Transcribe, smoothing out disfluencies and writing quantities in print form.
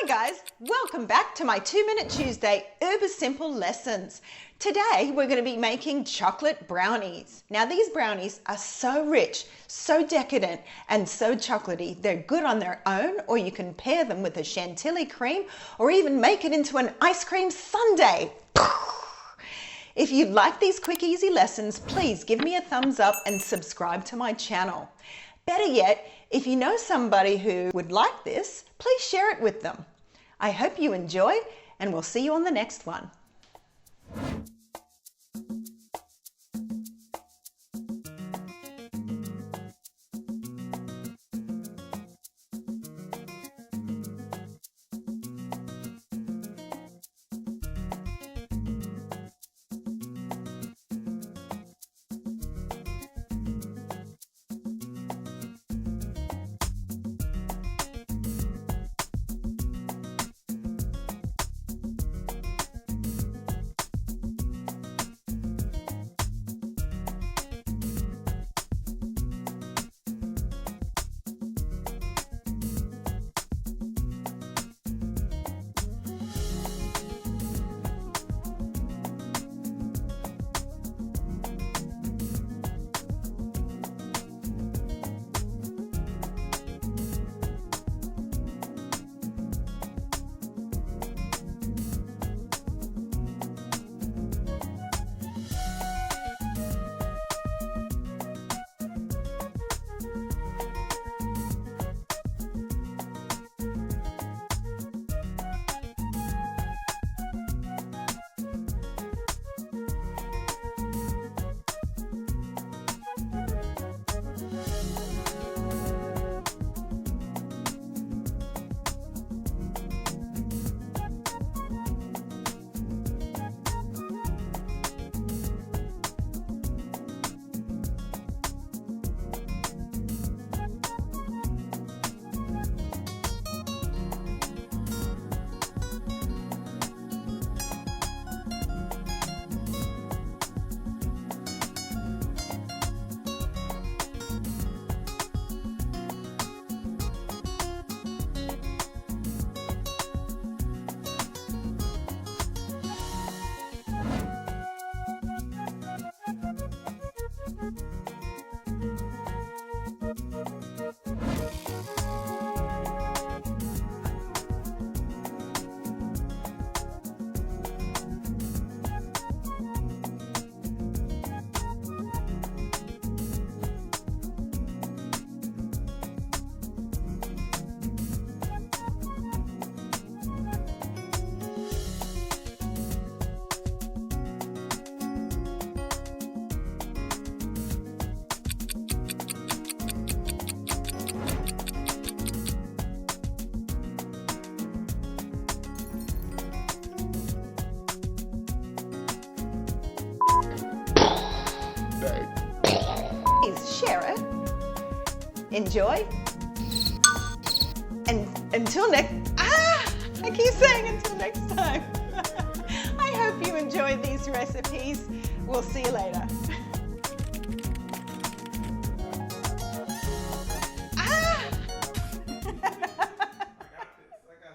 Hi guys, welcome back to my 2-Minute Tuesday uber simple lessons. Today we're going to be making chocolate brownies. Now these brownies are so rich, so decadent and so chocolatey. They're good on their own, or you can pair them with a chantilly cream or even make it into an ice cream sundae. If you like these quick easy lessons, please give me a thumbs up and subscribe to my channel. Better yet, if you know somebody who would like this, please share it with them. I hope you enjoy, and we'll see you on the next one. Please share it, enjoy, and until I keep saying until next time. I hope you enjoyed these recipes. We'll see you later.